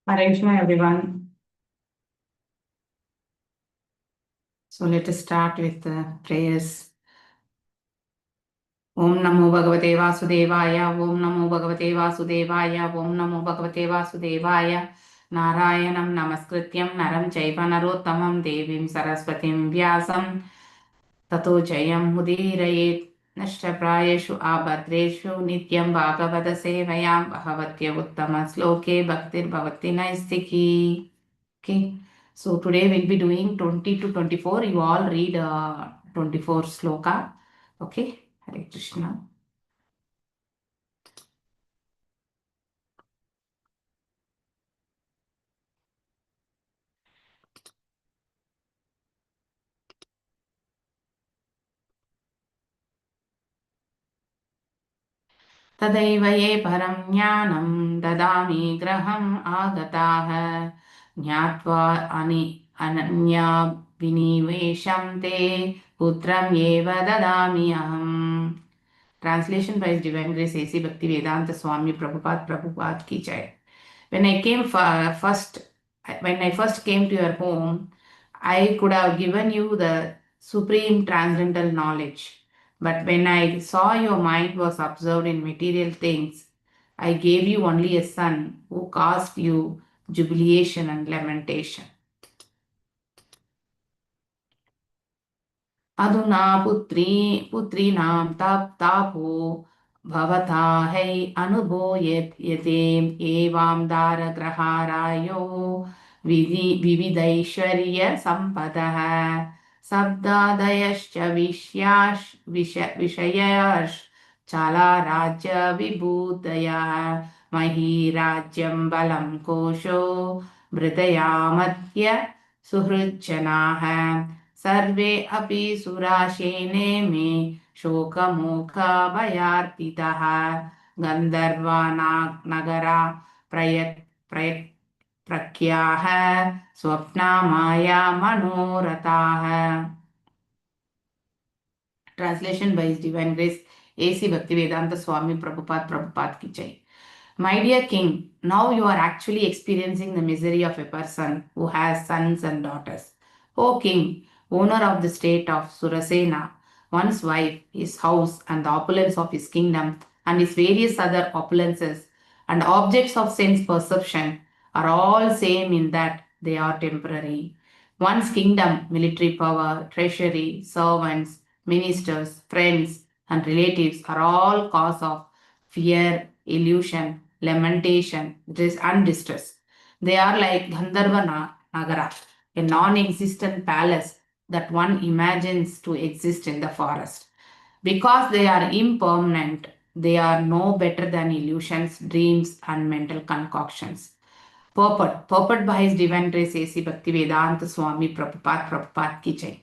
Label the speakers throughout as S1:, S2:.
S1: Hare Krishna, everyone. So let us start with the prayers. Om Namo Bhagavate Vasudevaya, Om Namo Bhagavate Vasudevaya, Om Namo Bhagavate Vasudevaya, Narayanam Namaskrityam Naram Chaiva Narottamam Devim Saraswatim Vyasam Tato Jayam Mudirayet Nashtaprayeshu Abhadreshu Nityam Bhagavada Sevayam Bhavatya Uttama Sloke Bhaktir Bhavati Naistiki. Okay, so today we'll be doing 20 to 24. You all read 24 sloka. Okay, Hare Krishna. तदैव ये परं ज्ञानं ददामि ग्रहम् आगताः ज्ञात्वा अनन्या विनिवेशं ते पुत्रम् एव ददामि अहम्. Translation by His Divine Grace A.C. Bhakti Vedanta Swami Prabhupada ki jai. When I first came to your home, I could have given you the supreme transcendental knowledge. But when I saw your mind was absorbed in material things, I gave you only a son who caused you jubilation and lamentation. अधुना पुत्रीणां तापो भवता है अनुभूयते एवां दारग्रहारायो विविधैश्वर्य सम्पदः शब्दादयश्च विषयाश्चला राज्य विभूतयः मही राज्यं बलं कोशो मृदयामत्य सुहृज्जनाः सर्वे अपि सुराशेने मे शोकमोहभयार्तितः गन्धर्वानगरा प्रख्याः स्वप्नमाया मनोरथाः. Translation by His Divine Grace A.C. Bhaktivedanta Swami Prabhupada ki jai. My dear king, now you are actually experiencing the misery of a person who has sons and daughters. O king, owner of the state of Surasena, one's wife, his house, and the opulence of his kingdom, and his various other opulences, and objects of sense perception are all same in that they are temporary. One's kingdom, military power, treasury, servants, ministers, friends, and relatives are all cause of fear, illusion, lamentation, and distress. They are like Gandharva Nagara, a non-existent palace that one imagines to exist in the forest. Because they are impermanent, they are no better than illusions, dreams, and mental concoctions. Purport by His Divine Grace A.C. Bhaktivedanta Swami Prabhupada ki jai.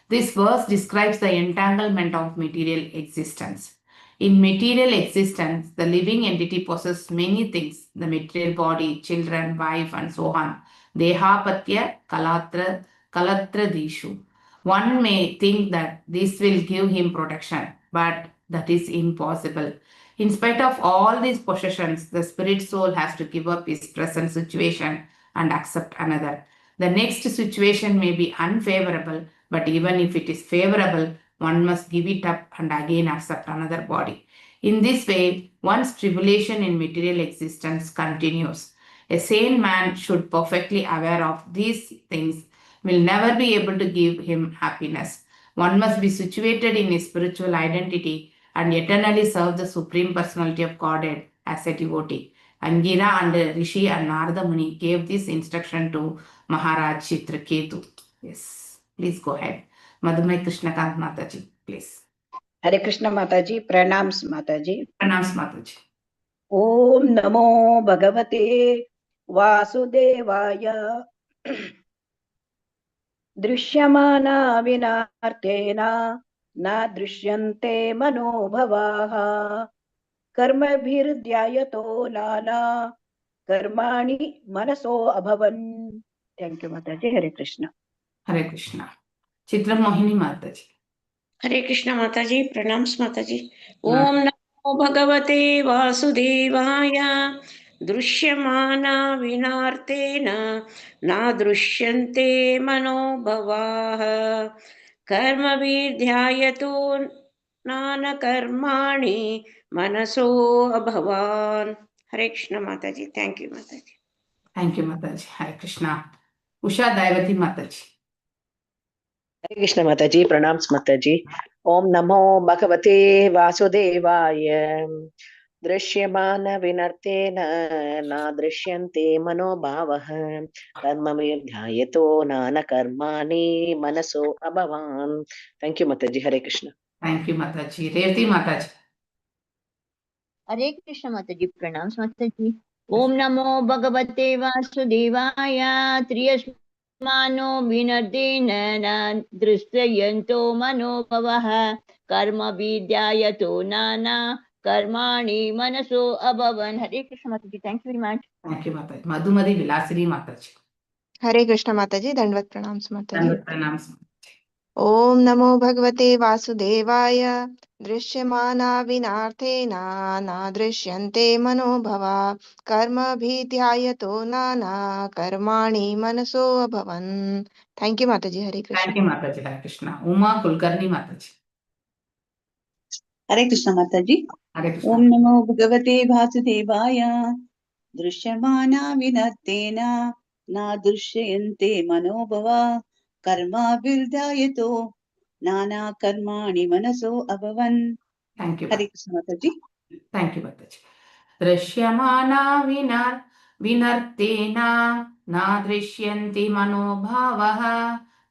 S1: This verse describes the entanglement of material existence. In material existence, the living entity possesses many things, the material body, children, wife, and so on. Dehapatya kalatra dishu. One may think that this will give him protection, but that is impossible. In spite of all these possessions, the spirit soul has to give up his present situation and accept another. The next situation may be unfavorable, but even if it is favorable, one must give it up and again accept another body. In this way, one's tribulation in material existence continues. A sane man should perfectly aware of these things will never be able to give him happiness. One must be situated in his spiritual identity and eternally serve the Supreme Personality of Godhead as a devotee. Angira and Rishi and Narada Muni gave this instruction to Maharaj Chitraketu. Yes, please go ahead. Madhumai Krishnakant Mataji, please.
S2: Hare Krishna Mataji, pranams Mataji.
S1: Pranams Mataji.
S2: Om Namo Bhagavate Vasudevaya Drishyamana Vinartena Na Drishyante Manobhavaha Karmabhirdhyayato Nana Karmani Manaso Abhavan. Thank you, Mataji. Hare Krishna.
S1: Hare Krishna. Chitra Mohini Mataji.
S3: Hare Krishna Mataji, pranams Mataji. Om Namo Bhagavate Vasudevaya दृश्यमाना विनार्तेन न दृश्यन्ते मनोभवाः कर्मभिर्ध्यायतो नानकर्माणि मनसो अभवान्. हरे कृष्ण माताजी. Thank you माताजी.
S1: Thank you, Mataji. Hare Krishna. Usha Daivati Mataji.
S2: हरे कृष्ण माताजी. प्रणाम माताजी. ओम नमो भगवते वासुदेवाय. दृश्यमान विनर्तेन न दृश्यन्ते मनोभावः कर्मभिर्ध्यायतो नान कर्माणि मनसो अभवान्. थैंक यू माताजी. हरे Krishna.
S1: Thank you, Mataji. Revati Mataji.
S4: हरे कृष्ण माताजी. प्रणाम माताजी. ओम नमो भगवते वासुदेवाय. त्रियस्मानो विनर्देन न दृश्यन्तो मनोभवः कर्म विद्यायतो नाना कर्माणि मनसो अभवन्. हरे कृष्ण माताजी. Thank you very much.
S1: Thank you, Mataji. Madhumari Vilasini Mataji.
S5: हरे कृष्ण माताजी. दंडवत प्रणाम माताजी.
S1: Dandavat pranams.
S5: ओम नमो भगवते वासुदेवाय. दृश्यमाना विनार्थेन न दृश्यन्ते मनोभवा कर्मभिर्ध्यायतो नाना कर्माणि मनसो अभवन्. थैंक यू माताजी. हरे
S1: Thank
S5: Krishna.
S1: you, Mataji. Hare Krishna. Uma Kulkarni Mataji.
S6: हरे कृष्ण माताजी.
S1: Hare Krishna.
S6: ओम नमो भगवते वासुदेवाय. दृश्यमाना विनर्तेन न दृश्यन्ते मनोभवा कर्माभिर्ध्यायतो नाना कर्माणि मनसो अभवन्.
S1: Thank you.
S6: हरे कृष्ण माताजी.
S1: Thank you, Mataji. दृश्यमाना विनर्तेन न दृश्यन्ति मनोभावः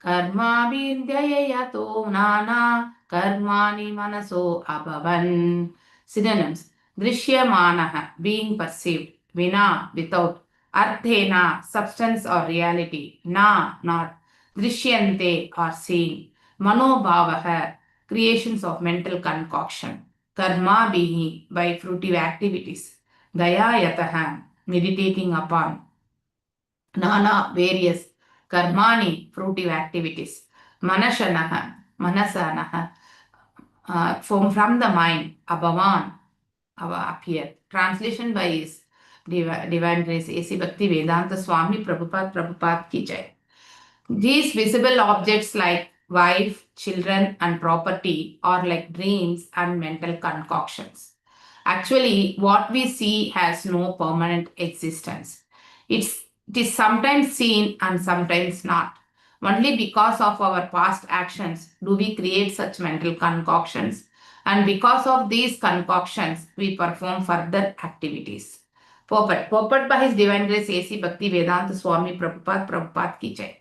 S1: कर्माभिर्ध्ययतो नाना कर्माणि मनसो अभवन्. Synonyms: दृश्यमानः, being perceived, vina, without, arthena, substance or reality, na, not, drishyante or seen, manobhavah, creations of mental concoction, karma being by fruitive activities, dayayataha, meditating upon, nana, various, karmani, fruitive activities, manashanaha, manasanaha, from the mind, abhavan, appear. Translation by His Divine Grace A.C. Bhakti Vedanta Swami Prabhupada Ki Jai. These visible objects like wife, children and property are like dreams and mental concoctions. Actually, what we see has no permanent existence. It is sometimes seen and sometimes not. Only because of our past actions do we create such mental concoctions, and because of these concoctions, we perform further activities. Purport by His Divine Grace A.C. Bhakti Vedanta Swami Prabhupada Ki Jai.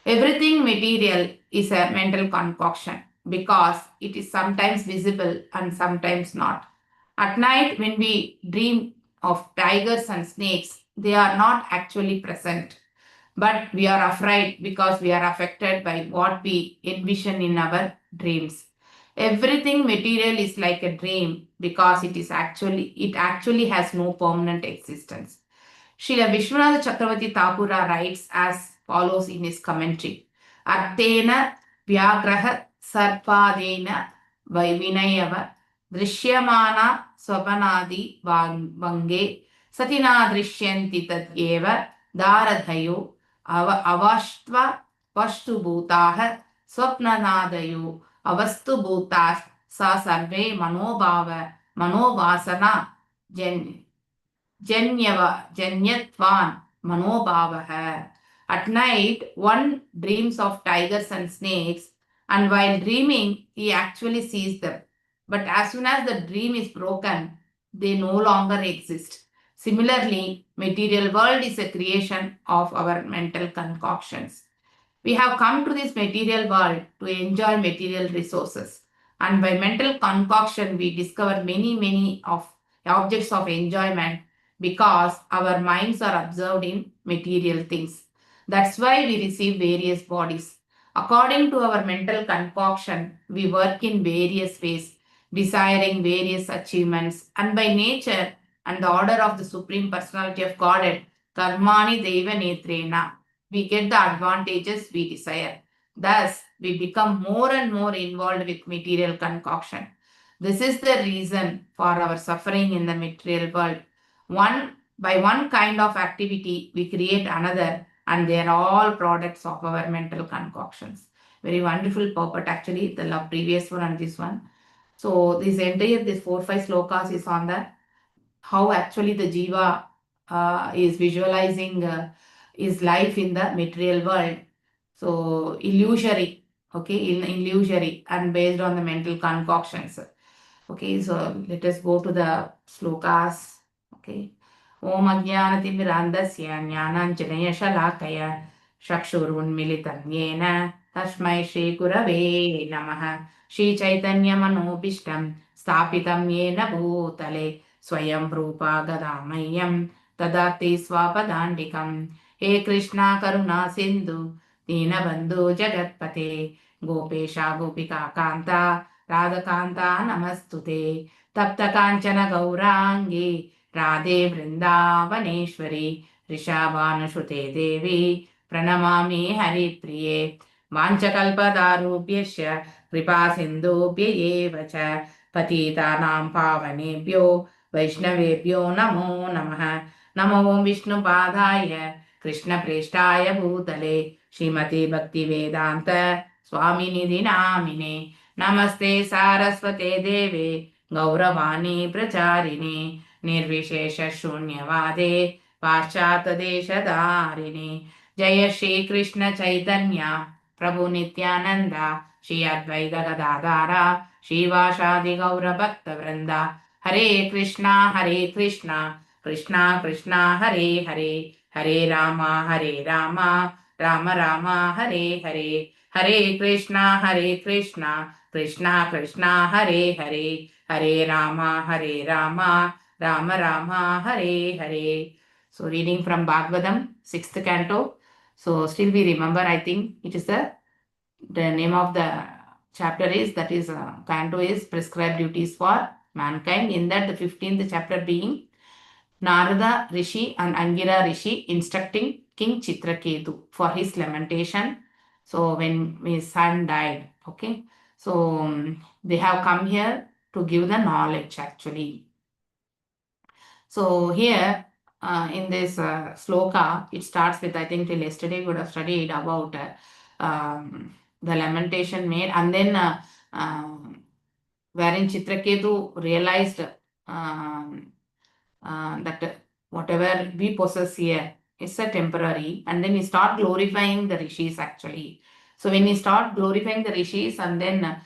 S1: Everything material is a mental concoction because it is sometimes visible and sometimes not. At night, when we dream of tigers and snakes, they are not actually present, but we are afraid because we are affected by what we envision in our dreams. Everything material is like a dream because it actually has no permanent existence. Srila Vishwanath Chakravarti Thakura writes as follows in his commentary: Artena Vyagraha Sarpadena Vinayava Drishyamana Swapanadi Vange Satina Drishyanti Tadyeva Daradhayo Avashtva Vastu Bhutaha Swapnanadayo Avastu Bhutas Sa Sarve Manovasana Janyatvan Manobhavaha. At night, one dreams of tigers and snakes, and while dreaming, he actually sees them. But as soon as the dream is broken, they no longer exist. Similarly, material world is a creation of our mental concoctions. We have come to this material world to enjoy material resources, and by mental concoction, we discover many of objects of enjoyment because our minds are absorbed in material things. That's why we receive various bodies. According to our mental concoction, we work in various ways, desiring various achievements, and by nature and the order of the Supreme Personality of Godhead, Karmani Deva Netrena, we get the advantages we desire. Thus, we become more and more involved with material concoction. This is the reason for our suffering in the material world. One by one kind of activity, we create another, and they are all products of our mental concoctions. Very wonderful purport actually, the previous one and this one. So this 4-5 slokas is on the how actually the jiva is visualizing his life in the material world. So illusory, okay, illusory and based on the mental concoctions. Okay, so let us go to the slokas. Okay. Om Ajnanatimirandasya Jnananjanaya Shalakaya Chakshurunmilitam Yena Tasmai Shri Gurave Namaha Shri Chaitanya Manobishtam Stapitam Yena Bhutale Swayam Rupa Gadamayam Tadati Swapadandikam He Krishna Karuna Sindhu Dinabandhu Jagatpate Gopesha Gopika Kanta Radhakanta Namastute Tapta Kanchana Gaurangi Radhe Vrindavaneshwari Rishabhanushrute Devi Pranamami Haripriye Vanchakalpadarubhyasya Kripa Sindhubhya eva cha Patitanam Pavanebhyo Vaishnavebhyo Namo Namaha Namo Om Vishnu Padaya Krishna Preshtaya Bhutale Srimati Bhakti Vedanta Swami Nidhi Namine Namaste Saraswate Deve Gauravani Pracharine Nirvishesha Shunyavade Paschata Deshadharine Jaya Shri Krishna Chaitanya Prabhu Nityananda Shri Advaita Gadadara Shri Vashadi Gaura Bhakta Vrinda Hare Krishna Krishna Krishna Hare Hare Hare Rama Rama Rama Hare Hare Hare Krishna Krishna Krishna Hare Hare Hare Rama Rama Rama Hare Hare. So reading from Bhagavadam, 6th canto. So still we remember, I think it is the name of the chapter is, that is canto is prescribed duties for mankind. In that the 15th chapter being Narada Rishi and Angira Rishi instructing King Chitraketu for his lamentation. So when his son died, okay. So they have come here to give the knowledge actually. So here in this sloka, it starts with, I think till yesterday we would have studied about the lamentation made, and then wherein Chitraketu realized that whatever we possess here is a temporary, and then he start glorifying the rishis actually. So when he start glorifying the rishis, and then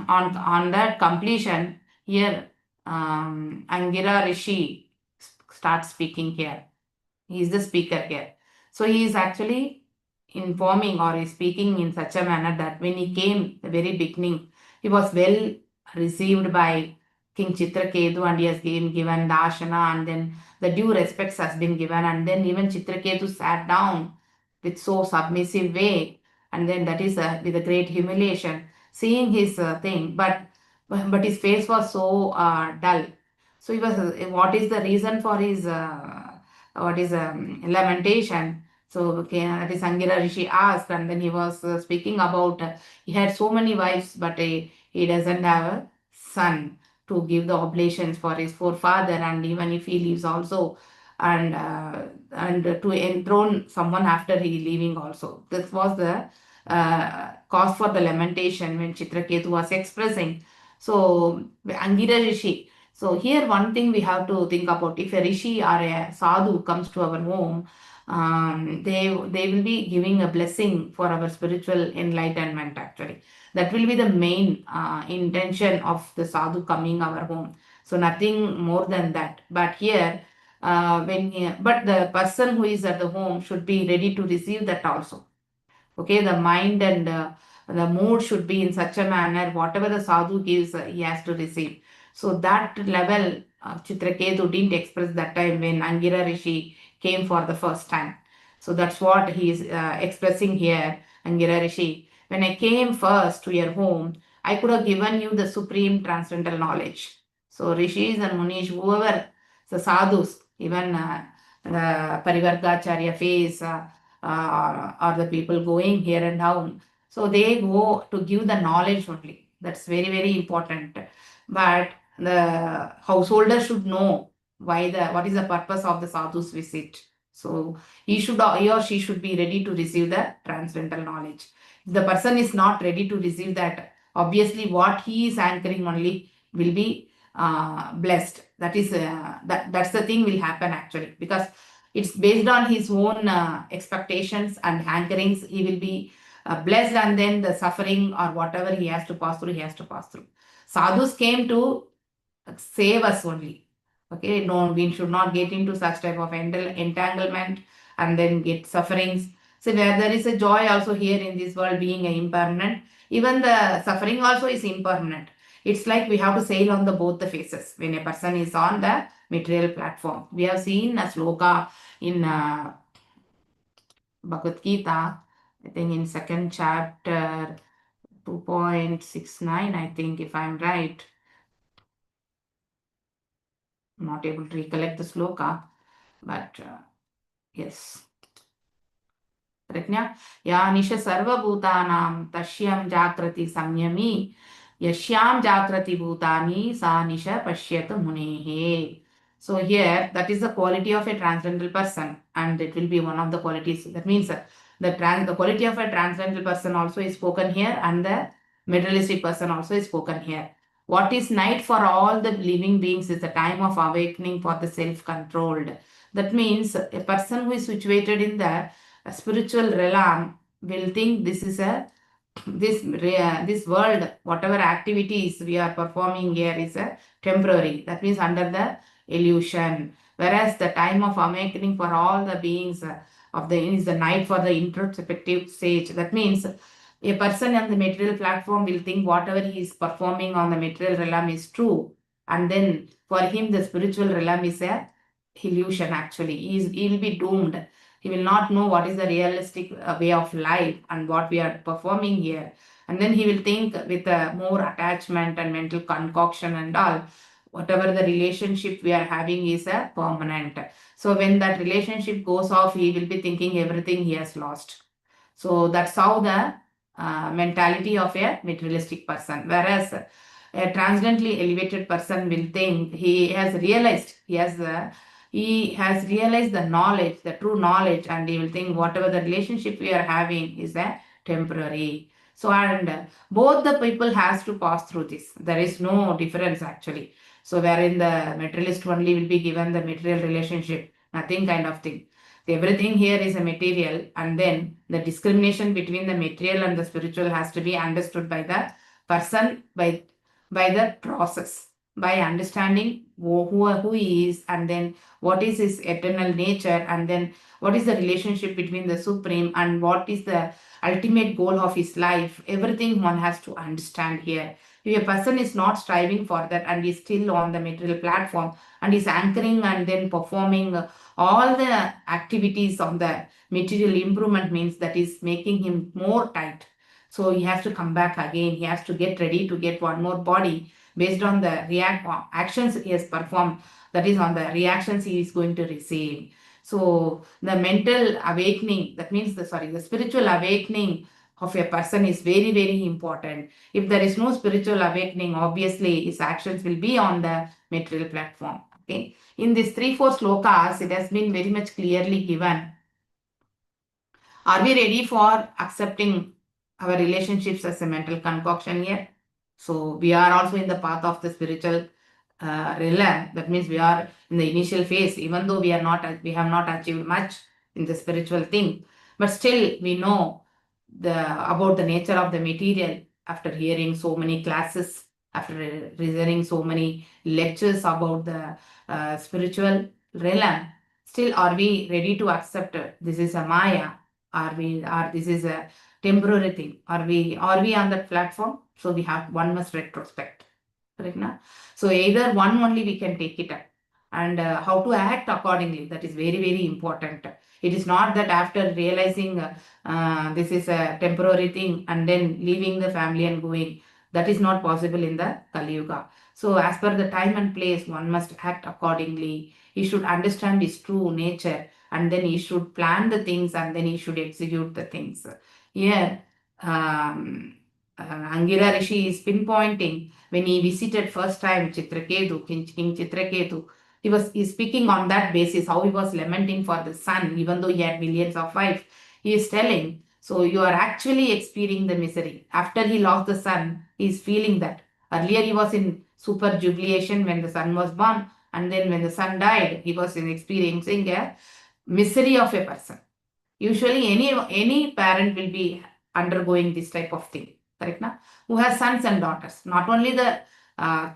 S1: on that completion here, Angira Rishi starts speaking here. He is the speaker here. So he is actually informing or is speaking in such a manner that when he came the very beginning, he was well received by King Chitraketu, and he has been given darshana, and then the due respects has been given, and then even Chitraketu sat down with so submissive way, and then that is with a great humiliation, seeing his thing, but his face was so dull. So he was, what is the reason for his lamentation? So okay, that is Angira Rishi asked, and then he was speaking about he had so many wives, but he doesn't have a son to give the oblations for his forefather, and even if he leaves also, and to enthrone someone after he leaving also. This was the cause for the lamentation when Chitraketu was expressing. So Angira Rishi. So here one thing we have to think about, if a rishi or a sadhu comes to our home, they will be giving a blessing for our spiritual enlightenment actually. That will be the main intention of the sadhu coming our home. So nothing more than that. But here, but the person who is at the home should be ready to receive that also. Okay, the mind and the mood should be in such a manner, whatever the sadhu gives, he has to receive. So that level, Chitraketu didn't express that time when Angira Rishi came for the first time. So that's what he is expressing here, Angira Rishi. When I came first to your home, I could have given you the supreme transcendental knowledge. So rishis and munish, whoever, the sadhus, even the Parivargacharya phase, or the people going here and down. So they go to give the knowledge only. That's very, very important. But the householder should know what is the purpose of the sadhu's visit. So he or she should be ready to receive the transcendental knowledge. If the person is not ready to receive that, obviously what he is anchoring only will be blessed. That is that's the thing will happen actually, because it's based on his own expectations and anchorings. He will be blessed, and then the suffering or whatever he has to pass through, he has to pass through. Sadhus came to save us only. Okay, no, we should not get into such type of entanglement and then get sufferings. So where there is a joy also here in this world being impermanent, even the suffering also is impermanent. It's like we have to sail on the both the faces when a person is on the material platform. We have seen a sloka in Bhagavad Gita, I think in second chapter 2.69, I think, if I'm right. I'm not able to recollect the sloka, but yes. Pratnya, ya nisha sarva bhutanam tashyam jagrati samyami yashyam jagrati bhutani sa nisha pashyata munehe. So here, that is the quality of a transcendental person, and it will be one of the qualities. That means the quality of a transcendental person also is spoken here, and the materialistic person also is spoken here. What is night for all the living beings is the time of awakening for the self-controlled. That means a person who is situated in the spiritual realm will think this is this world, whatever activities we are performing here is a temporary. That means under the illusion. Whereas the time of awakening for all the beings is the night for the introspective stage. That means a person on the material platform will think whatever he is performing on the material realm is true, and then for him the spiritual realm is a illusion actually. He will be doomed. He will not know what is the realistic way of life and what we are performing here. And then he will think with more attachment and mental concoction and all, whatever the relationship we are having is a permanent. So when that relationship goes off, he will be thinking everything he has lost. So that's how the mentality of a materialistic person. Whereas a transcendently elevated person will think he has realized the knowledge, the true knowledge, and he will think whatever the relationship we are having is a temporary. So, and both the people has to pass through this. There is no difference actually. So wherein the materialist only will be given the material relationship, nothing kind of thing. Everything here is a material, and then the discrimination between the material and the spiritual has to be understood by the person by the process, by understanding who he is, and then what is his eternal nature, and then what is the relationship between the supreme, and what is the ultimate goal of his life. Everything one has to understand here. If a person is not striving for that and is still on the material platform and is anchoring and then performing all the activities on the material improvement, means that is making him more tight. So he has to come back again. He has to get ready to get one more body based on the actions he has performed. That is on the reactions he is going to receive. So the mental awakening, that means the spiritual awakening of a person is very, very important. If there is no spiritual awakening, obviously his actions will be on the material platform. Okay. In these 3-4 slokas, it has been very much clearly given. Are we ready for accepting our relationships as a mental concoction here? So we are also in the path of the spiritual realm. That means we are in the initial phase, even though we have not achieved much in the spiritual thing, but still we know about the nature of the material after hearing so many classes, after reading so many lectures about the spiritual realm. Still, are we ready to accept this is a Maya? Or this is a temporary thing? Are we on that platform? So one must retrospect. Correct now? So either one only we can take it up, and how to act accordingly. That is very, very important. It is not that after realizing this is a temporary thing and then leaving the family and going. That is not possible in the Kali Yuga. So as per the time and place, one must act accordingly. He should understand his true nature, and then he should plan the things, and then he should execute the things. Here, Angira Rishi is pinpointing when he visited first time Chitraketu, King Chitraketu. he's speaking on that basis, how he was lamenting for the son, even though he had millions of wives. He is telling, so you are actually experiencing the misery. After he lost the son, he is feeling that. Earlier he was in super jubilation when the son was born, and then when the son died, he was experiencing a misery of a person. Usually any parent will be undergoing this type of thing, correct now? Who has sons and daughters. Not only the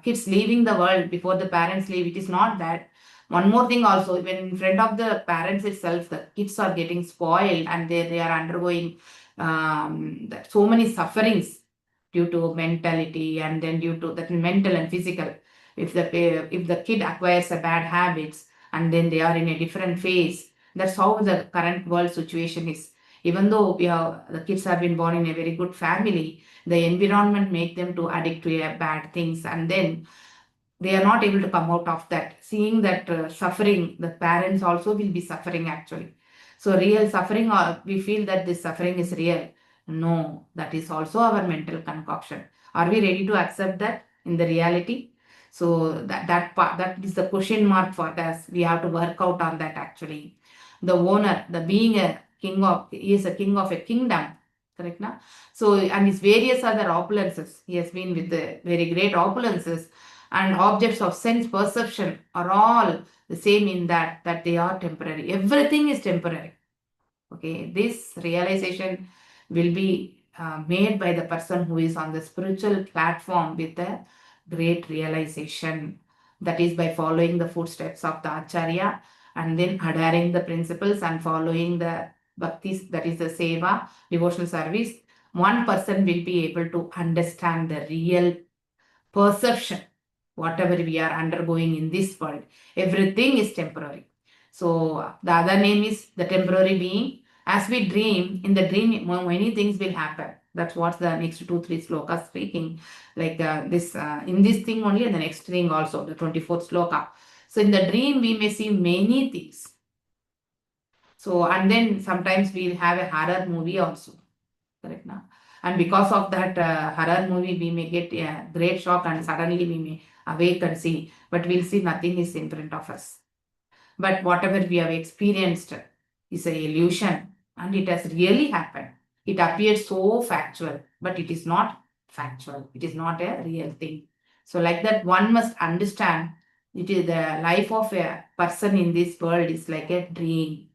S1: kids leaving the world before the parents leave, it is not that. One more thing also, when in front of the parents itself, the kids are getting spoiled and they are undergoing so many sufferings due to mentality, and then due to that mental and physical. If the kid acquires a bad habits, and then they are in a different phase, that's how the current world situation is. Even though the kids have been born in a very good family, the environment make them to addict to bad things, and then they are not able to come out of that. Seeing that suffering, the parents also will be suffering actually. So real suffering, we feel that this suffering is real. No, that is also our mental concoction. Are we ready to accept that in the reality? So that is the question mark for us. We have to work out on that actually. The owner, the being a king of, he is a king of a kingdom, correct now? So, and his various other opulences, he has been with the very great opulences, and objects of sense perception are all the same in that they are temporary. Everything is temporary. Okay, this realization will be made by the person who is on the spiritual platform with a great realization. That is by following the footsteps of the Acharya, and then adhering the principles and following the bhaktis, that is the seva, devotional service. One person will be able to understand the real perception, whatever we are undergoing in this world. Everything is temporary. So the other name is the temporary being. As we dream, in the dream, many things will happen. That's what the next 2-3 slokas speaking. Like in this thing only, and the next thing also, the 24th sloka. So in the dream, we may see many things. So, and then sometimes we'll have a horror movie also, correct now? And because of that horror movie, we may get a great shock, and suddenly we may awake and see, but we'll see nothing is in front of us. But whatever we have experienced is an illusion, and it has really happened. It appears so factual, but it is not factual. It is not a real thing. So like that, one must understand it is the life of a person in this world is like a dream.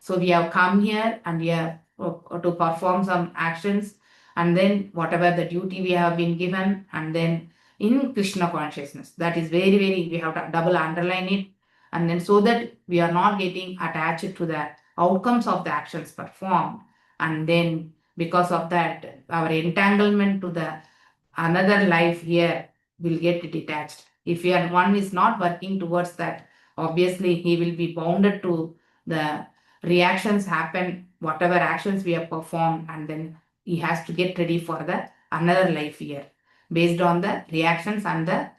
S1: So we have come here and we have to perform some actions, and then whatever the duty we have been given, and then in Krishna consciousness, that is very, very, we have to double underline it, and then so that we are not getting attached to the outcomes of the actions performed, and then because of that, our entanglement to the another life here will get detached. If one is not working towards that, obviously he will be bounded to the reactions happen, whatever actions we have performed, and then he has to get ready for the another life here based on the reactions and the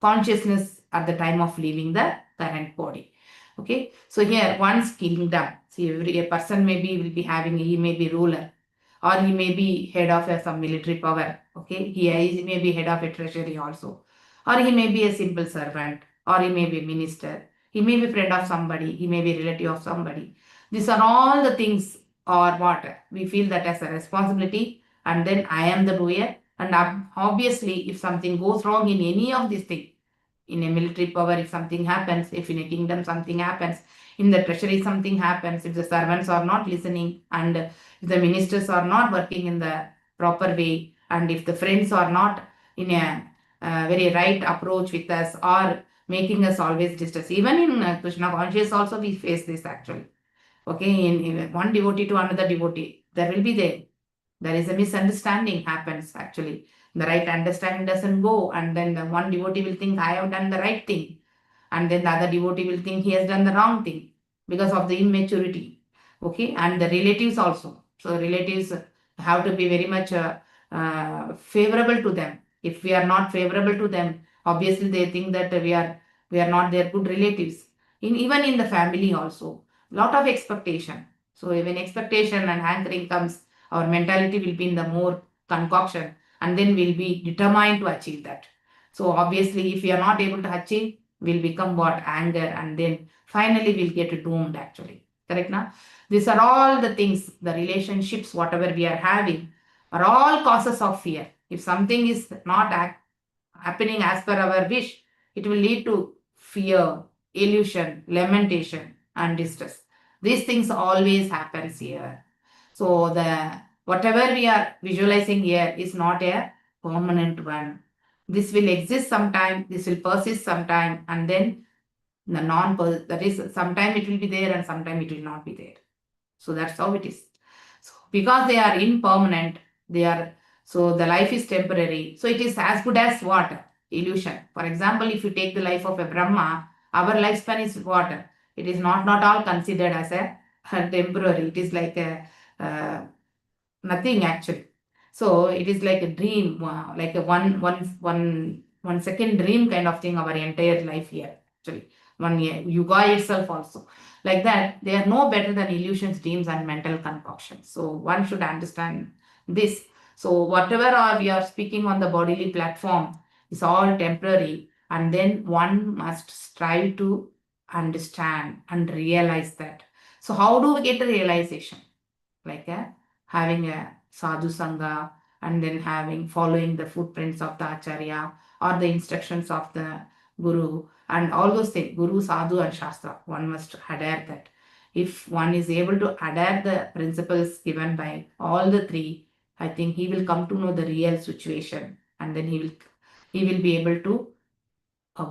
S1: consciousness at the time of leaving the current body. Okay, so here one's kingdom. See, a person will be having, he may be ruler, or he may be head of some military power. Okay, he may be head of a treasury also, or he may be a simple servant, or he may be a minister. He may be friend of somebody, he may be relative of somebody. These are all the things, or what we feel that as a responsibility, and then I am the doer. And obviously, if something goes wrong in any of these things, in a military power, if something happens, if in a kingdom something happens, in the treasury something happens, if the servants are not listening, and if the ministers are not working in the proper way, and if the friends are not in a very right approach with us, or making us always distress. Even in Krishna conscious also we face this actually. Okay, in one devotee to another devotee, there will be there is a misunderstanding happens actually. The right understanding doesn't go, and then the one devotee will think I have done the right thing, and then the other devotee will think he has done the wrong thing because of the immaturity. Okay, and the relatives also. So relatives have to be very much favorable to them. If we are not favorable to them, obviously they think that we are not their good relatives. Even in the family also, lot of expectation. So when expectation and hankering comes, our mentality will be in the more concoction, and then we'll be determined to achieve that. So obviously, if we are not able to achieve, will become what? Anger, and then finally we'll get doomed actually. Correct now? These are all the things, the relationships, whatever we are having, are all causes of fear. If something is not happening as per our wish, it will lead to fear, illusion, lamentation, and distress. These things always happens here. So the whatever we are visualizing here is not a permanent one. This will exist sometime, this will persist sometime, and then the that is sometime it will be there and sometime it will not be there. So that's how it is. So because they are impermanent, so the life is temporary. So it is as good as what? Illusion. For example, if you take the life of a Brahma, our lifespan is what? It is not all considered as a temporary. It is like a nothing actually. So it is like a dream, like a one second dream kind of thing, our entire life here actually. One year, Yuga itself also. Like that, they are no better than illusions, dreams, and mental concoctions. So one should understand this. So whatever we are speaking on the bodily platform is all temporary, and then one must strive to understand and realize that. So how do we get a realization? Like having a sadhu sangha, and then following the footprints of the acharya or the instructions of the guru, and all those things, guru, sadhu, and shastra. One must adhere that. If one is able to adhere the principles given by all the three, I think he will come to know the real situation, and then he will be able to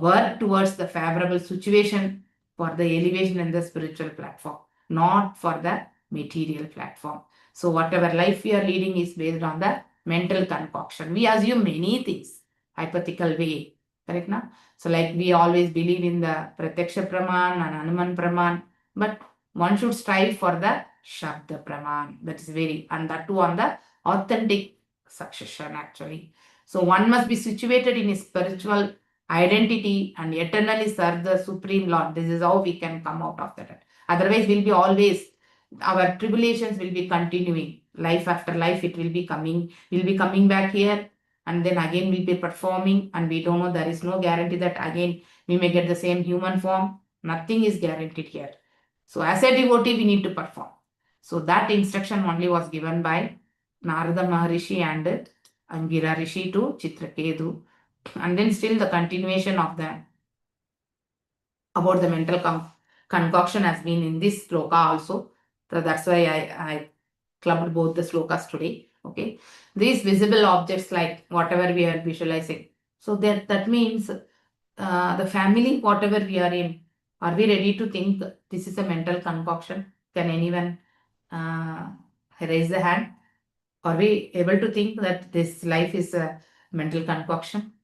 S1: work towards the favorable situation for the elevation in the spiritual platform, not for the material platform. So whatever life we are leading is based on the mental concoction. We assume many things, hypothetical way, correct now? So like we always believe in the Pratyaksha Praman and Anuman Praman, but one should strive for the Shabda Praman. That is and that too on the authentic succession actually. So one must be situated in a spiritual identity and eternally serve the Supreme Lord. This is how we can come out of that. Otherwise, we'll be always, our tribulations will be continuing. Life after life, it will be coming. We'll be coming back here, and then again we'll be performing, and we don't know, there is no guarantee that again we may get the same human form. Nothing is guaranteed here. So as a devotee, we need to perform. So that instruction only was given by Narada Maharishi and Angira Rishi to Chitraketu. And then still the continuation of about the mental concoction has been in this sloka also. So that's why I clubbed both the slokas today. Okay. These visible objects, like whatever we are visualizing. So that means the family, whatever we are in, are we ready to think this is a mental concoction? Can anyone raise the hand? Are we able to think that this life is a mental concoction?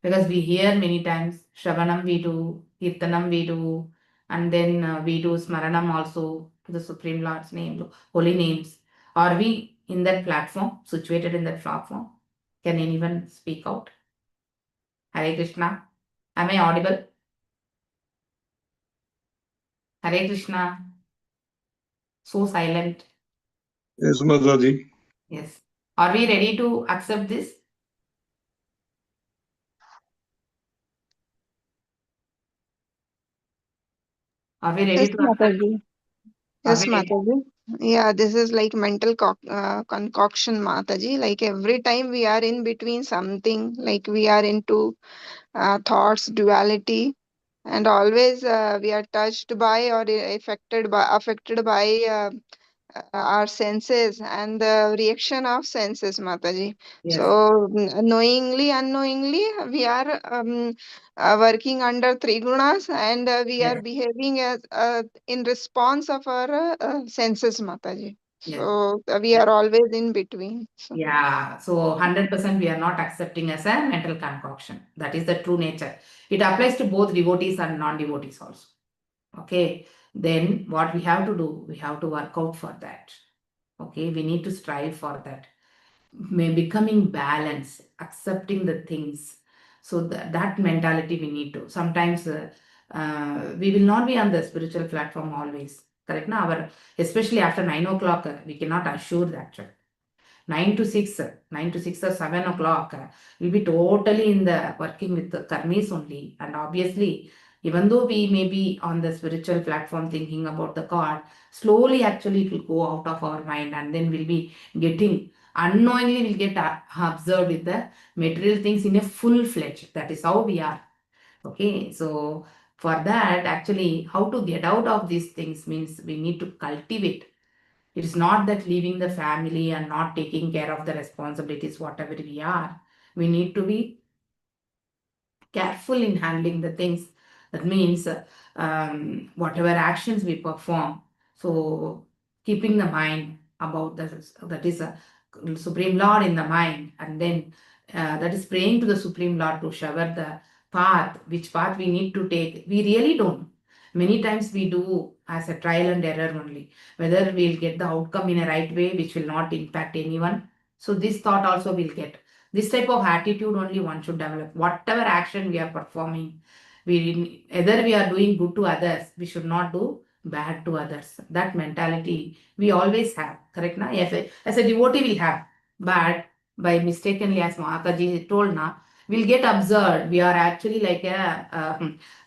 S1: Because we hear many times, Shravanam we do, Kirtanam we do, and then we do Smaranam also to the Supreme Lord's name, holy names. Are we in that platform, situated in that platform? Can anyone speak out? Hare Krishna. Am I audible? Hare Krishna. So silent.
S7: Yes, Mathajji.
S1: Yes. Are we ready to accept this? Are we ready
S5: Yes,
S1: to accept?
S5: Mataji. Yes,
S1: Are we ready?
S5: Mataji. Yeah, this is like mental concoction, Mataji. Like every time we are in between something, like we are into thoughts, duality, and always we are touched by or affected by our senses and the reaction of senses, Mataji.
S1: Yes.
S5: So knowingly, unknowingly, we are working under three gunas, and we are
S1: Yes.
S5: behaving as in response of our senses, Mataji.
S1: Yes.
S5: So we are always in between. So.
S1: Yeah, so 100% we are not accepting as a mental concoction. That is the true nature. It applies to both devotees and non-devotees also. Okay, then what we have to do, we have to work out for that. Okay, we need to strive for that. Becoming balanced, accepting the things. So that mentality we need to. Sometimes we will not be on the spiritual platform always. Correct? Now, especially after 9 o'clock, we cannot assure that. 9 to 6, 9 to 6 or 7 o'clock, we'll be totally in the working with the karmis only. And obviously, even though we may be on the spiritual platform thinking about the God, slowly actually it will go out of our mind, and then we'll be getting, unknowingly we'll get observed with the material things in a full-fledged. That is how we are. Okay, so for that, actually, how to get out of these things means we need to cultivate. It is not that leaving the family and not taking care of the responsibilities, whatever we are. We need to be careful in handling the things. That means whatever actions we perform. So keeping the mind about that is a Supreme Lord in the mind, and then that is praying to the Supreme Lord to shower the path, which path we need to take. We really don't. Many times we do as a trial and error only, whether we'll get the outcome in a right way, which will not impact anyone. So this thought also will get. This type of attitude only one should develop. Whatever action we are performing, either we are doing good to others, we should not do bad to others. That mentality we always have, correct? Na? As a devotee we have, but by mistakenly, as Mathajji told, na, we'll get observed. We are actually like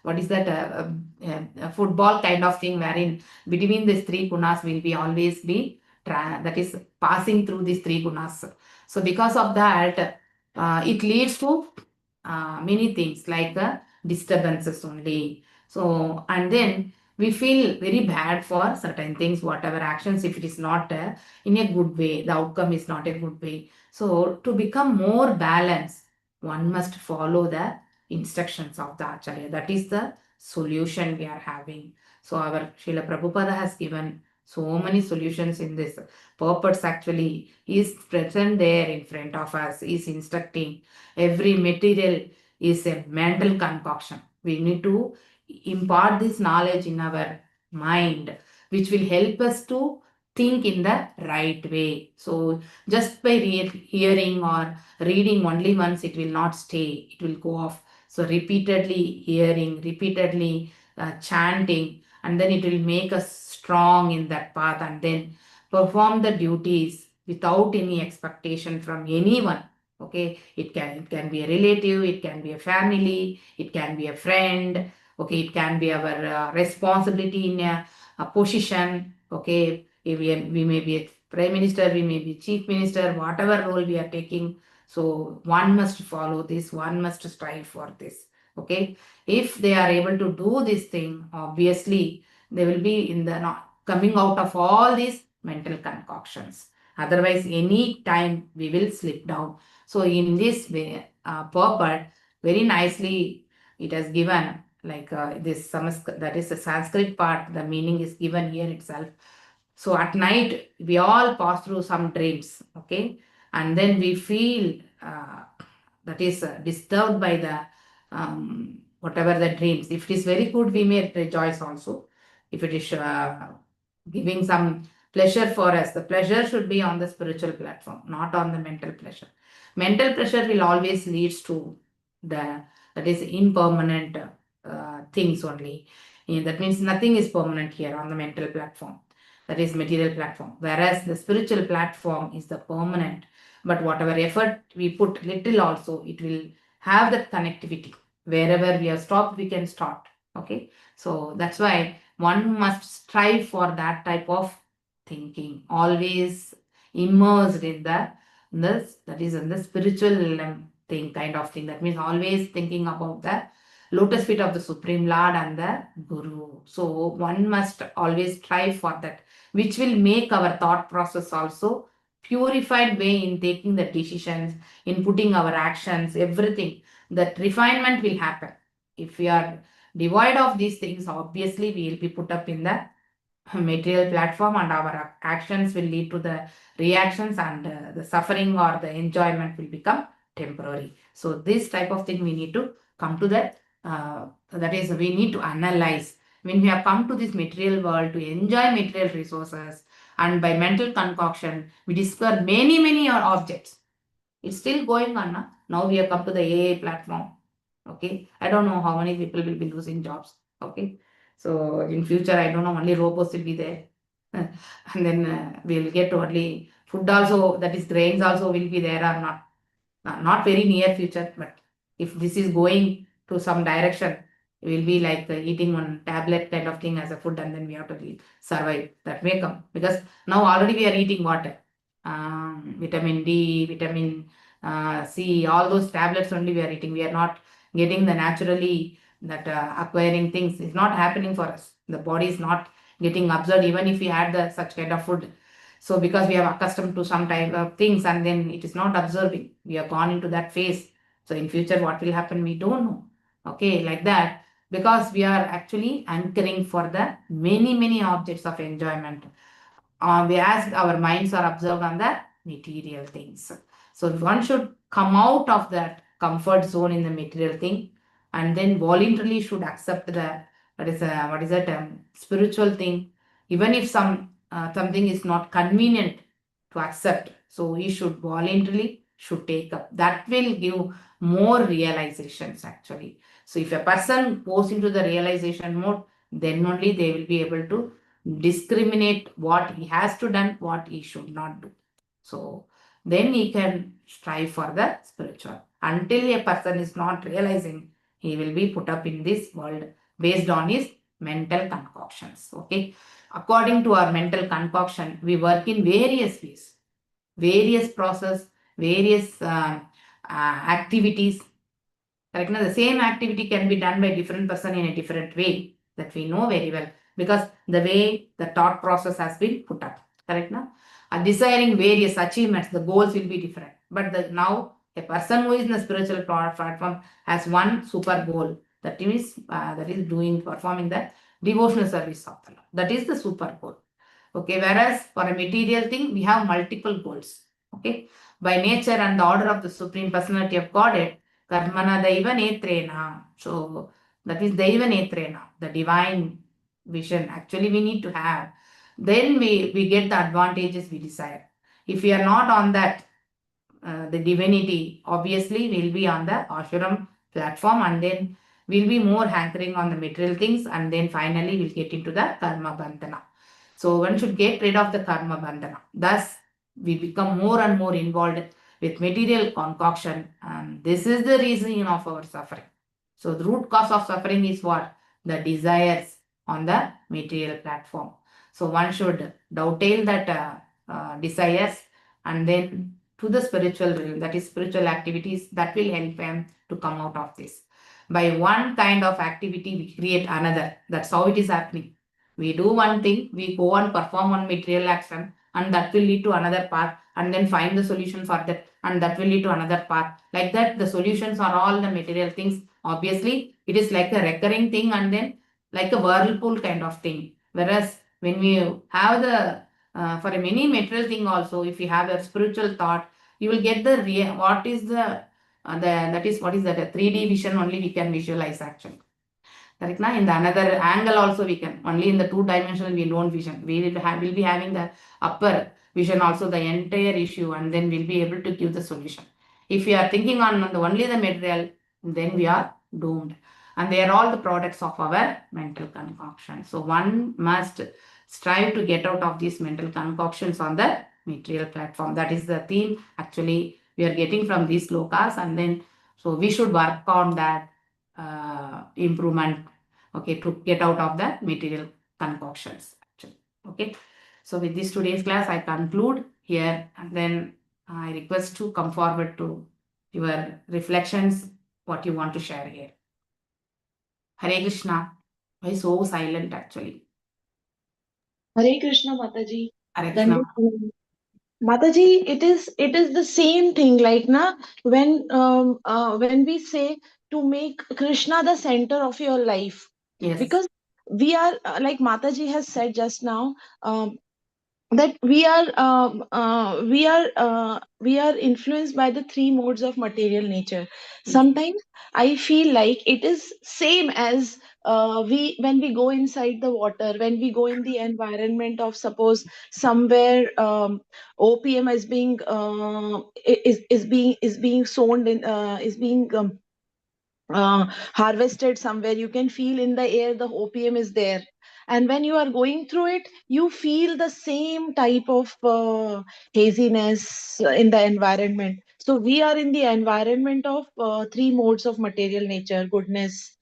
S1: what is that, a football kind of thing, wherein between these three gunas will be always be, that is passing through these three gunas. So because of that, it leads to many things like disturbances only. So, and then we feel very bad for certain things, whatever actions, if it is not in a good way, the outcome is not a good way. So to become more balanced, one must follow the instructions of the Acharya. That is the solution we are having. So our Srila Prabhupada has given so many solutions in this. Purpose actually is present there in front of us, is instructing. Every material is a mental concoction. We need to impart this knowledge in our mind, which will help us to think in the right way. So just by hearing or reading only once, it will not stay, it will go off. So repeatedly hearing, repeatedly chanting, and then it will make us strong in that path, and then perform the duties without any expectation from anyone. Okay, it can be a relative, it can be a family, it can be a friend. Okay, it can be our responsibility in a position. Okay, if we may be a prime minister, we may be chief minister, whatever role we are taking. So one must follow this, one must strive for this. Okay, if they are able to do this thing, obviously they will be in the coming out of all these mental concoctions. Otherwise, any time we will slip down. So in this way, purport very nicely it has given, like this that is the Sanskrit part, the meaning is given here itself. So at night we all pass through some dreams, okay, and then we feel that is disturbed by the whatever the dreams. If it is very good, we may rejoice also. If it is giving some pleasure for us, the pleasure should be on the spiritual platform, not on the mental pleasure. Mental pleasure will always leads to the, that is impermanent things only. That means nothing is permanent here on the mental platform, that is material platform. Whereas the spiritual platform is the permanent. But whatever effort we put, little also, it will have that connectivity. Wherever we are stopped, we can start. Okay, so that's why one must strive for that type of thinking, always immersed in this, that is in the spiritual thing, kind of thing. That means always thinking about the lotus feet of the Supreme Lord and the Guru. So one must always strive for that, which will make our thought process also purified way in taking the decisions, in putting our actions, everything. That refinement will happen. If we are devoid of these things, obviously we will be put up in the material platform, and our actions will lead to the reactions, and the suffering or the enjoyment will become temporary. So this type of thing we need to come to that. That is, we need to analyze. When we have come to this material world to enjoy material resources, and by mental concoction, we discover many objects. It's still going on. Na? Now we have come to the AA platform. Okay, I don't know how many people will be losing jobs. Okay, so in future, I don't know, only robots will be there. And then we'll get only food also, that is grains also will be there or not. Not very near future, but if this is going to some direction, we will be like eating one tablet kind of thing as a food, and then we have to survive. That may come, because now already we are eating water, vitamin D, vitamin C, all those tablets only we are eating. We are not getting the naturally that acquiring things is not happening for us. The body is not getting absorbed even if we had the such kind of food. So because we have accustomed to some type of things and then it is not observing, we have gone into that phase. So in future, what will happen, we don't know. Okay, like that, because we are actually anchoring for the many objects of enjoyment. As our minds are observed on the material things. So one should come out of that comfort zone in the material thing, and then voluntarily should accept the spiritual thing, even if something is not convenient to accept. So he should voluntarily should take up. That will give more realizations actually. So if a person goes into the realization mode, then only they will be able to discriminate what he has to done, what he should not do. So then he can strive for the spiritual. Until a person is not realizing, he will be put up in this world based on his mental concoctions. Okay. According to our mental concoction, we work in various ways, various process, various activities. Correct? Now, the same activity can be done by different person in a different way, that we know very well, because the way the thought process has been put up. Correct? Now, desiring various achievements, the goals will be different. But now a person who is in the spiritual platform has one super goal, that is performing the devotional service of the Lord. That is the super goal. Okay, whereas for a material thing, we have multiple goals. Okay, by nature and the order of the Supreme Personality of Godhead, Karmana Daiva Netrena. So that is Daiva Netrena, the divine vision. Actually, we need to have. Then we get the advantages we desire. If we are not on that, the divinity, obviously we'll be on the Ashuram platform, and then we'll be more hankering on the material things, and then finally we'll get into the Karma Bandhana. So one should get rid of the Karma Bandhana. Thus, we become more and more involved with material concoction, and this is the reason of our suffering. So the root cause of suffering is what? The desires on the material platform. So one should dovetail that desires, and then to the spiritual realm, that is spiritual activities, that will help them to come out of this. By one kind of activity, we create another. That's how it is happening. We do one thing, we go and perform one material action, and that will lead to another path, and then find the solution for that, and that will lead to another path. Like that, the solutions are all the material things. Obviously, it is like a recurring thing, and then like a whirlpool kind of thing. Whereas when we have the for a many material thing also, if you have a spiritual thought, you will get the what is the that is what is that a 3D vision only we can visualize actually. Correct? Now, in the another angle also we can, only in the 2-dimensional we don't vision. We'll be having the upper vision also, the entire issue, and then we'll be able to give the solution. If we are thinking on only the material, then we are doomed. And they are all the products of our mental concoction. So one must strive to get out of these mental concoctions on the material platform. That is the theme actually we are getting from these slokas, and then so we should work on that improvement, okay, to get out of the material concoctions actually. Okay, so with this today's class I conclude here, and then I request to come forward to your reflections, what you want to share here. Hare Krishna. Why so silent actually?
S8: Hare Krishna, Mataji.
S1: Hare Krishna.
S8: Mataji, it is the same thing. Like when we say to make Krishna the center of your life,
S1: Yes.
S8: because we are like Mataji has said just now, that we are influenced by the 3 modes of material nature. Sometimes I feel like it is same as when we go inside the water, when we go in the environment of, suppose somewhere opium is being sown in is being harvested somewhere. You can feel in the air the opium is there, And when you are going through it, you feel the same type of haziness in the environment. So we are in the environment of three modes of material nature: goodness,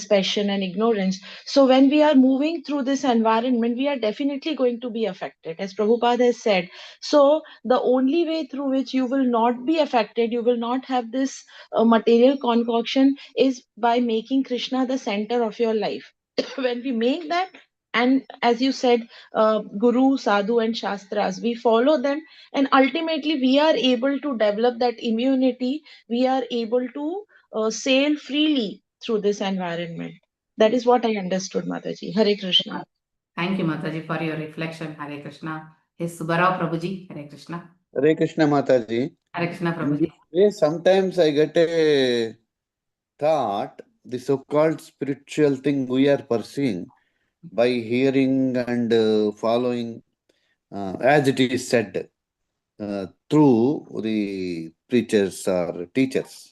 S8: passion, and ignorance. So when we are moving through this environment, we are definitely going to be affected, as Prabhupada has said. So the only way through which you will not be affected, you will not have this material concoction, is by making Krishna the center of your life. When we make that, and as you said, Guru, Sadhu, and Shastras, we follow them, and ultimately we are able to develop that immunity. We are able to sail freely through this environment. That is what I understood, Mataji. Hare Krishna.
S1: Thank you, Mataji, for your reflection. Hare Krishna. Yes, Subbarao Prabhuji. Hare Krishna.
S9: Hare Krishna Mataji.
S1: Hare Krishna
S9: In
S1: Prabhuji.
S9: this way, sometimes I get a thought, the so-called spiritual thing we are pursuing by hearing and following, as it is said, through the preachers or teachers.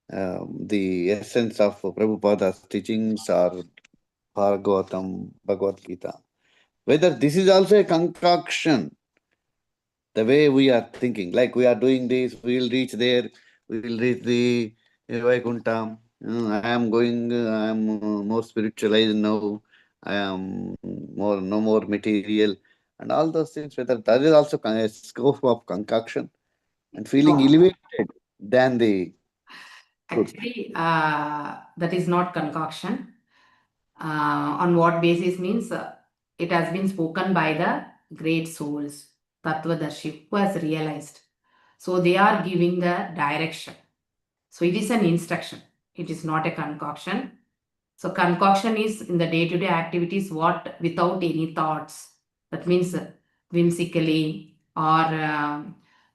S9: The essence of Prabhupada's teachings or Bhagavatam, Bhagavad Gita. Whether this is also a concoction, the way we are thinking, like we are doing this, we will reach there, we will reach the Vaikuntha. I am going, I am more spiritualized now, I am more, no more material, and all those things, whether that is also a scope of concoction and feeling
S1: No.
S9: elevated than the truth.
S1: Actually, that is not concoction. On what basis means it has been spoken by the great souls, Tattvadarshi, who has realized. So they are giving the direction. So it is an instruction. It is not a concoction. So concoction is in the day-to-day activities what without any thoughts. That means whimsically or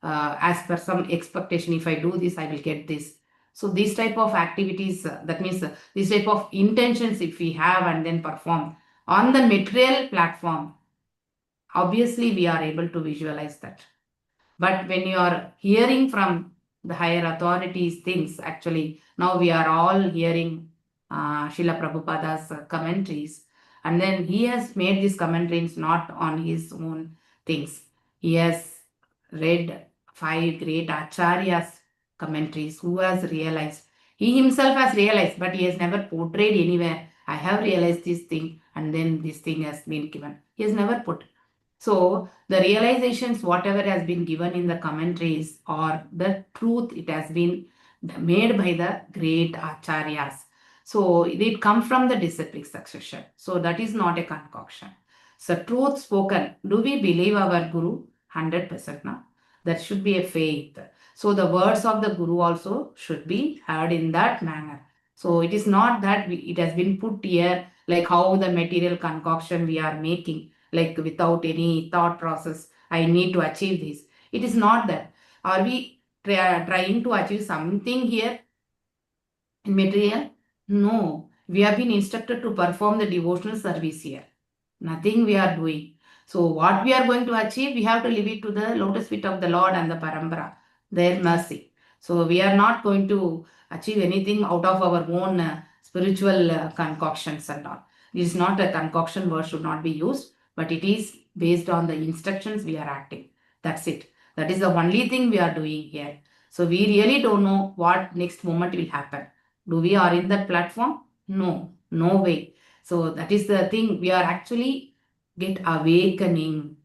S1: as per some expectation. If I do this, I will get this. So these type of activities, that means this type of intentions if we have and then perform on the material platform, obviously we are able to visualize that. But when you are hearing from the higher authorities things, actually now we are all hearing Srila Prabhupada's commentaries, and then he has made these commentaries not on his own things. He has read 5 great acharyas commentaries who has realized. He himself has realized, but he has never portrayed anywhere. I have realized this thing and then this thing has been given. He has never put. So the realizations, whatever has been given in the commentaries or the truth, it has been made by the great acharyas. So it comes from the disciplic succession. So that is not a concoction. So truth spoken. Do we believe our Guru? 100% now. That should be a faith. So the words of the Guru also should be heard in that manner. So it is not that it has been put here like how the material concoction we are making, like without any thought process, I need to achieve this. It is not that. Are we trying to achieve something here in material? No. We have been instructed to perform the devotional service here. Nothing we are doing. So what we are going to achieve, we have to leave it to the lotus feet of the Lord and the Parampara, their mercy. So we are not going to achieve anything out of our own spiritual concoctions and all. It is not a concoction, word should not be used, but it is based on the instructions we are acting. That's it. That is the only thing we are doing here. So we really don't know what next moment will happen. Do we are in that platform? No, no way. So that is the thing. We are actually get awakening.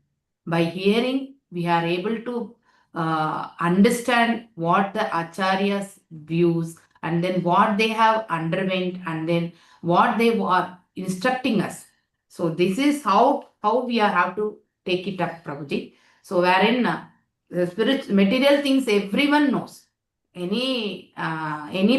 S1: By hearing, we are able to understand what the acharyas views and then what they have underwent and then what they are instructing us. So this is how we have to take it up, Prabhuji. So wherein the spirit material things everyone knows. Any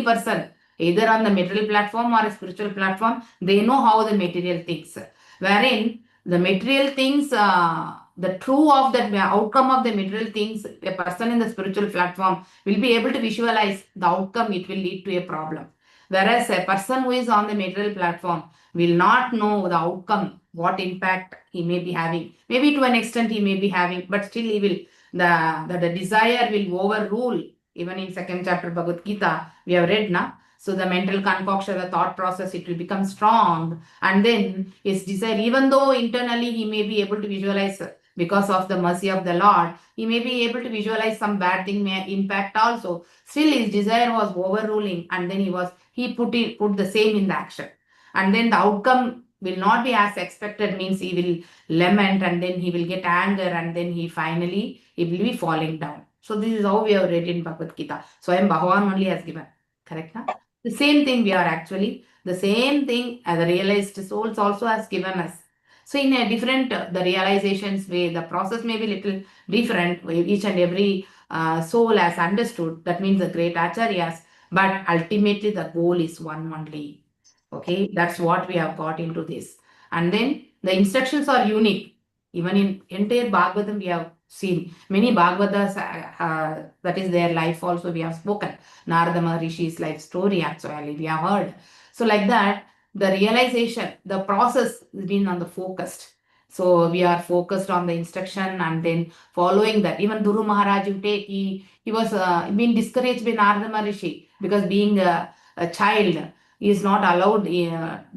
S1: person, either on the material platform or a spiritual platform, they know how the material things. Wherein the material things, the true of the outcome of the material things, a person in the spiritual platform will be able to visualize the outcome, it will lead to a problem. Whereas a person who is on the material platform will not know the outcome, what impact he may be having. Maybe to an extent he may be having, but still he will, the desire will overrule. Even in second chapter Bhagavad Gita, we have read now. So the mental concoction, the thought process, it will become strong. And then his desire, even though internally he may be able to visualize because of the mercy of the Lord, he may be able to visualize some bad thing may impact also. Still his desire was overruling, and then he put the same in the action. And then the outcome will not be as expected, means he will lament, and then he will get anger, and then he will be falling down. So this is how we have read in Bhagavad Gita. So I am Bhagavan only has given. Correct? Now? The same thing we are actually, the same thing as the realized souls also has given us. So in a different, the realizations way, the process may be little different. Each and every soul has understood. That means the great acharyas. But ultimately the goal is one only. Okay, that's what we have got into this. And then the instructions are unique. Even in entire Bhagavatam, we have seen many Bhagavatas, that is their life also we have spoken. Narada Maharishi's life story actually we have heard. So like that, the realization, the process has been on the focused. So we are focused on the instruction and then following that. Even Dhuru Maharaj, you take, he was being discouraged by Narada Maharishi because being a child, he is not allowed,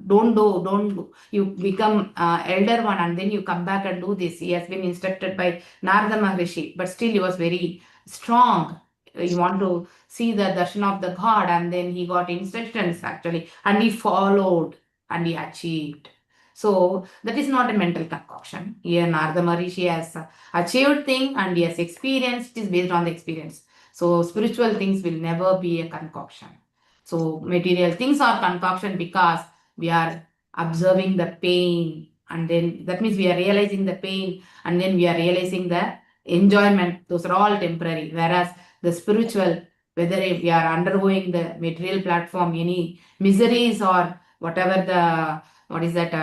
S1: don't do. You become elder one and then you come back and do this. He has been instructed by Narada Maharishi, but still he was very strong. He want to see the darshan of the God, and then he got instructions actually, and he followed and he achieved. So that is not a mental concoction. Here Narada Maharishi has achieved thing and he has experienced, it is based on the experience. So spiritual things will never be a concoction. So material things are concoction because we are observing the pain, and then that means we are realizing the pain, and then we are realizing the enjoyment. Those are all temporary. Whereas the spiritual, whether we are undergoing the material platform, any miseries or whatever the, what is that,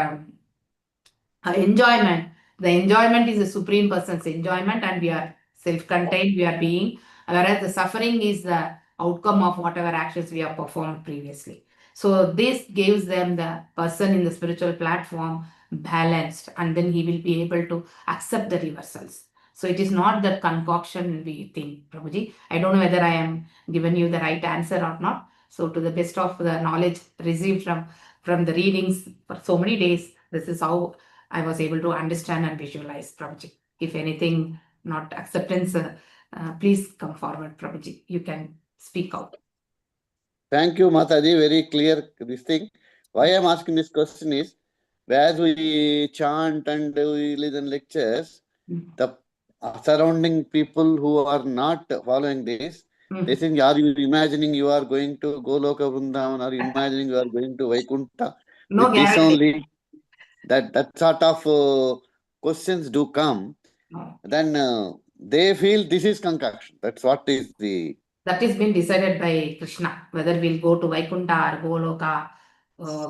S1: enjoyment. The enjoyment is the Supreme Person's enjoyment, and we are self-contained, we are being, whereas the suffering is the outcome of whatever actions we have performed previously. So this gives them, the person in the spiritual platform, balanced, and then he will be able to accept the reversals. So it is not that concoction we think, Prabhuji. I don't know whether I am giving you the right answer or not. So to the best of the knowledge received from the readings for so many days, this is how I was able to understand and visualize, Prabhuji. If anything, not acceptance, please come forward, Prabhuji. You can speak out.
S9: Thank you, Mataji. Very clear this thing. Why I'm asking this question is, as we chant and we listen lectures, the surrounding people who are not following this, they think, are you imagining you are going to Goloka Vrindavan, or imagining you are going to Vaikunta?
S1: No
S9: With this
S1: guarantee.
S9: only, that sort of questions do come, then they feel this is concoction. That's what is the...
S1: That is been decided by Krishna, whether we'll go to Vaikunta or Goloka.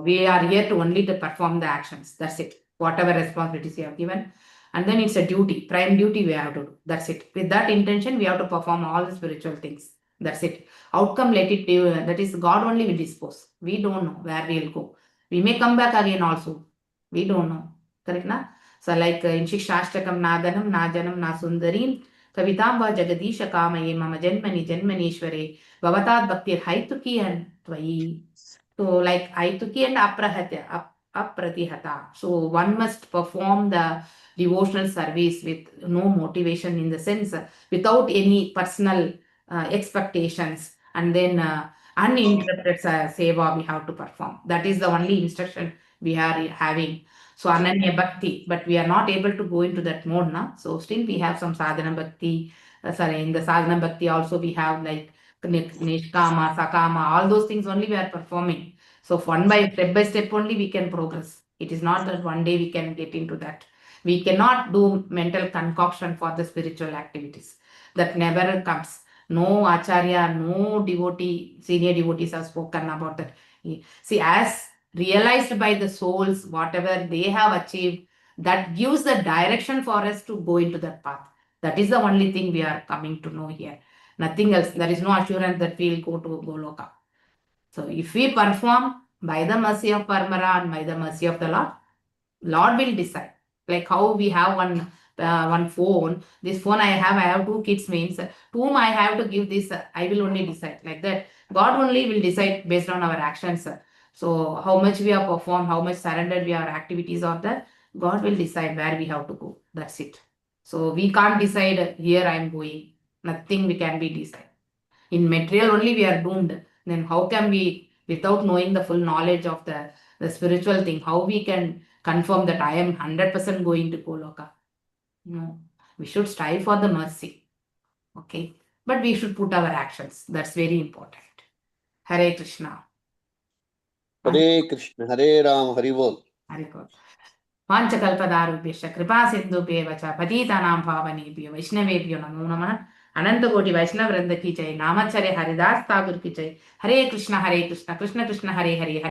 S1: We are here to only to perform the actions. That's it. Whatever responsibilities we have given. And then it's a duty, prime duty we have to do. That's it. With that intention, we have to perform all the spiritual things. That's it. Outcome, let it do. That is, God only will dispose. We don't know where we'll go. We may come back again also. We don't know. Correct, na? So like in Shikshashtakam, na dhanam, na janam, na sundarim, Kavitamba Jagadisha Kamaye Mama Janmani Janmanishware Bhavatad Bhaktir Haituki and Twayi. So like Haituki and Apratihata. So one must perform the devotional service with no motivation, in the sense without any personal expectations, and then uninterrupted seva we have to perform. That is the only instruction we are having. So Ananya Bhakti, but we are not able to go into that mode now. So still we have some Sadhana Bhakti. In the Sadhana Bhakti also we have like Nishkama, Sakama, all those things only we are performing. So step by step only we can progress. It is not that one day we can get into that. We cannot do mental concoction for the spiritual activities. That never comes. No Acharya, no devotee, senior devotees have spoken about that. See, as realized by the souls, whatever they have achieved, that gives the direction for us to go into that path. That is the only thing we are coming to know here. Nothing else. There is no assurance that we will go to Goloka. So if we perform by the mercy of Parmara and by the mercy of the Lord, Lord will decide. Like how we have one one phone. This phone I have 2 kids means to whom I have to give this, I will only decide like that. God only will decide based on our actions. So how much we have performed, how much surrendered we our activities are there, God will decide where we have to go. That's it. So we can't decide here I am going. Nothing we can be decide. In material only we are doomed. Then how can we, without knowing the full knowledge of the spiritual thing, how we can confirm that I am 100% going to Goloka? No. We should strive for the mercy. Okay. But we should put our actions. That's very important. Hare Krishna.
S9: Hare Krishna, Hare Ram, Hare Bol.
S1: Hare Krishna. वाञ्छकल्पदारुभ्यश्च कृपासिन्धुभ्येव च पतितानां पावनेभ्यो वैष्णवेभ्यो नमो नमः। अनंत कोटि वैष्णव वृंद की जय। नामाचार्य हरिदास ठाकुर की जय। हरे कृष्ण कृष्ण कृष्ण हरे हरे।